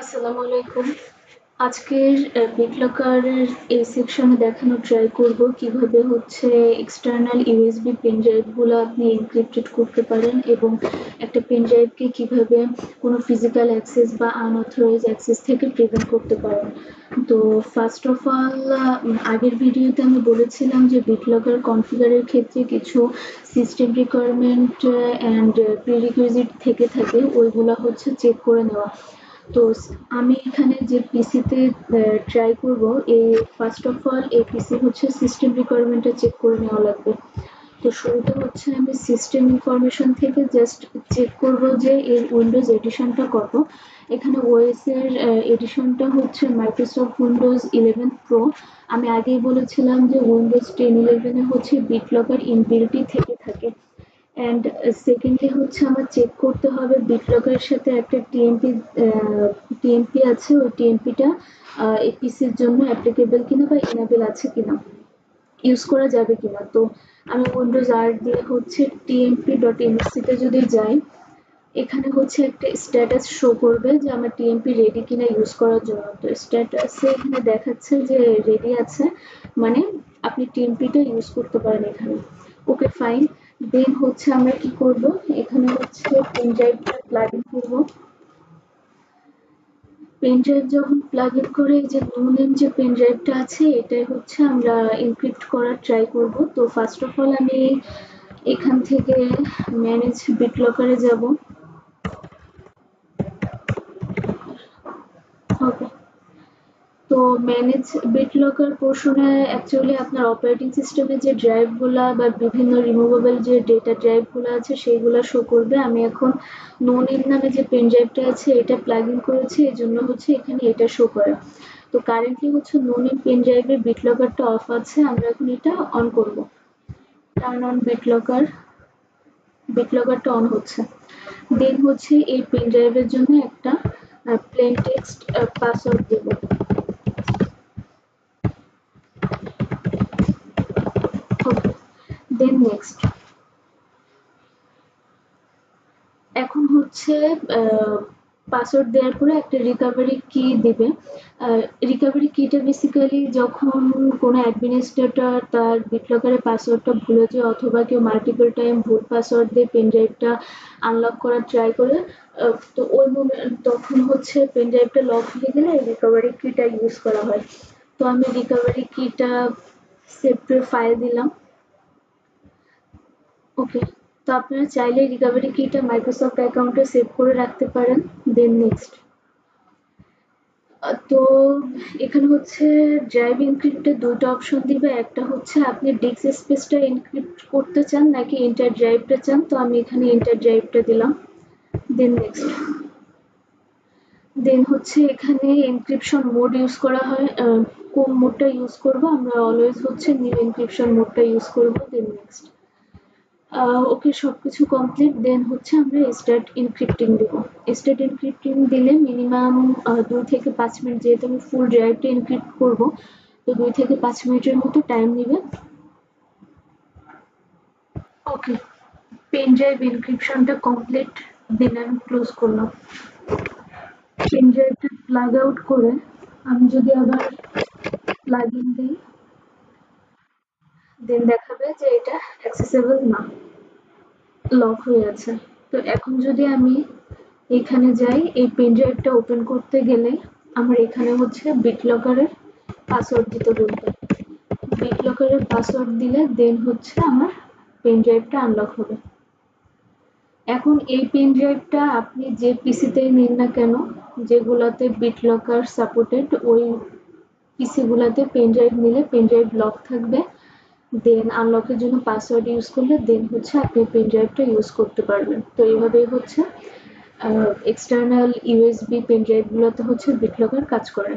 আসসালামু আলাইকুম। আজকের BitLocker-এর এই সেকশনে দেখানোর ট্রাই করব কিভাবে হচ্ছে এক্সটার্নাল ইউএসবি পেন ড্রাইভগুলো আপনি এনক্রিপ্টেড করতে পারেন এবং একটা পেন ড্রাইভকে কিভাবে কোনো ফিজিক্যাল অ্যাক্সেস বা আনঅথরাইজ অ্যাক্সেস থেকে প্রিভেন্ট করতে পারেন। তো ফার্স্ট অফ অল আগের ভিডিওতে আমি বলেছিলাম যে BitLocker কনফিগারের ক্ষেত্রে কিছু সিস্টেম রিকোয়ারমেন্ট অ্যান্ড প্রিরিকুইজিট থেকে থাকে, ওইগুলো হচ্ছে চেক করে নেওয়া। তো আমি এখানে যে পিসিতে ট্রাই করব, এই ফার্স্ট অফ অল এই পিসি হচ্ছে সিস্টেম রিকোয়ারমেন্টটা চেক করে নেওয়া লাগবে। তো শুরুতে হচ্ছে আমি সিস্টেম ইনফরমেশন থেকে জাস্ট চেক করব যে এর উইন্ডোজ এডিশনটা কত। এখানে ওএস এর এডিশনটা হচ্ছে মাইক্রোসফট উইন্ডোজ 11 প্রো। আমি আগেই বলেছিলাম যে উইন্ডোজ 10-11 এ হচ্ছে BitLocker ইনবিল্টই থেকে থাকে। অ্যান্ড সেকেন্ডলি হচ্ছে আমার চেক করতে হবে BitLocker-এর সাথে একটা টিএমপি আছে, ওই টিএমপিটা এই পিসির জন্য অ্যাপ্লিকেবল কিনা বা ইনেবল আছে কিনা, ইউজ করা যাবে কিনা। তো আমি উইন্ডোজ আর দিয়ে হচ্ছে tmp.msc তে যদি যাই, এখানে হচ্ছে একটা স্ট্যাটাস শো করবে যে আমার টিএমপি রেডি কিনা ইউজ করার জন্য। তো স্ট্যাটাসে এখানে দেখাচ্ছে যে রেডি আছে, মানে আপনি টিএমপিটা ইউজ করতে পারেন এখানে। Okay fine. দেন হচ্ছে আমরা কি করব, এখানে হচ্ছে পেন ড্রাইভটা প্লাগ ইন করবো। পেন ড্রাইভ যখন প্লাগ ইন করে, যে নো নেম যে পেন ড্রাইভটা আছে এটাই হচ্ছে আমরা এনক্রিপ্ট করার ট্রাই করব। তো ফার্স্ট অফ অল আমি এখান থেকে ম্যানেজ BitLocker-এ যাব। ওকে, তো ম্যানেজ BitLocker পোর্শনে অ্যাকচুয়ালি আপনার অপারেটিং সিস্টেমে যে ড্রাইভগুলা বা বিভিন্ন রিমুভেবল যে ডেটা ড্রাইভগুলো আছে সেইগুলো শো করবে। আমি এখন নো নেম নামে যে পেন ড্রাইভটা আছে এটা প্লাগ ইন করেছি, এই জন্য হচ্ছে এখানে এটা শো করে। তো কারেন্টলি হচ্ছে নো নেম পেন ড্রাইভের BitLocker-টা অফ আছে, আমরা এখন এটা অন করব। Turn on BitLocker। BitLocker-টা অন হচ্ছে। দেন হচ্ছে এই পেন ড্রাইভের জন্য একটা প্লেন টেক্সট পাসওয়ার্ড দেব। ওকে, দেন নেক্সট। এখন হচ্ছে পাসওয়ার্ড দেওয়ার পরে একটা রিকভারি কি দিবে। রিকভারি কিটা বেসিক্যালি যখন কোনো অ্যাডমিনিস্ট্রেটর তার BitLocker-এর পাসওয়ার্ডটা ভুলে যায় অথবা কেউ মাল্টিপল টাইম ভুল পাসওয়ার্ড দিয়ে পেন ড্রাইভটা আনলক করার ট্রাই করে, তো ওই মোমেন্ট তখন হচ্ছে পেন ড্রাইভটা লক হয়ে গেলে এই রিকভারি কিটা ইউজ করা হয়। তো আমি রিকভারি কিটা সেভ টু ফাইল দিলাম। ওকে, তো আপনারা চাইলে রিকভারি কিটা মাইক্রোসফট অ্যাকাউন্টে সেভ করে রাখতে পারেন। দেন নেক্সট। তো এখানে হচ্ছে ড্রাইভ এনক্রিপ্টের দুটো অপশন দিবে, একটা হচ্ছে আপনি ডিস্ক স্পেসটা এনক্রিপ্ট করতে চান নাকি এন্টার ড্রাইভটা চান। তো আমি এখানে এন্টার ড্রাইভটা দিলাম। দেন নেক্সট। দেন হচ্ছে এখানে এনক্রিপশন মোড ইউজ করা হয়, কোন মোডটা ইউজ করব, আমরা অলওয়েজ হচ্ছে নিউ এনক্রিপশন মোডটা ইউজ করব। দেন নেক্সট। ওকে, সবকিছু কমপ্লিট। দেন হচ্ছে আমরা স্টার্ট এনক্রিপ্টিং দেব। স্টার্ট এনক্রিপ্টিং দিলে মিনিমাম 2 থেকে 5 মিনিট, যেহেতু আমি ফুল ড্রাইভটা এনক্রিপ্ট করব, তো 2 থেকে 5 মিনিটের মতো টাইম নেবে। ওকে, পেন ড্রাইভ এনক্রিপশনটা কমপ্লিট। দেন আমি ক্লোজ করলাম। পেন ড্রাইভটা প্লাগ আউট করে আমি যদি আবার প্লাগ ইন দিই, দেন দেখাবে যে এটা অ্যাক্সেসেবল না, লক হয়ে আছে। তো এখন যদি আমি এখানে যাই, এই পেন ড্রাইভটা ওপেন করতে গেলে আমার এখানে হচ্ছে BitLocker-এর পাসওয়ার্ড দিতে বলবে। BitLocker-এর পাসওয়ার্ড দিলে দেন হচ্ছে আমার পেন ড্রাইভটা আনলক হবে। এখন এই পেন ড্রাইভটা আপনি যে পিসিতেই নিন না কেন, যেগুলাতে BitLocker সাপোর্টেড, ওই পিসিগুলাতে পেন ড্রাইভ নিলে পেন ড্রাইভ লক থাকবে। দেন আনলকের জন্য পাসওয়ার্ড ইউজ করলে দেন হচ্ছে আপনি পেন ড্রাইভটা ইউজ করতে পারবেন। তো এইভাবেই হচ্ছে এক্সটার্নাল ইউএসবি পেন ড্রাইভগুলোতে হচ্ছে BitLocker কাজ করে।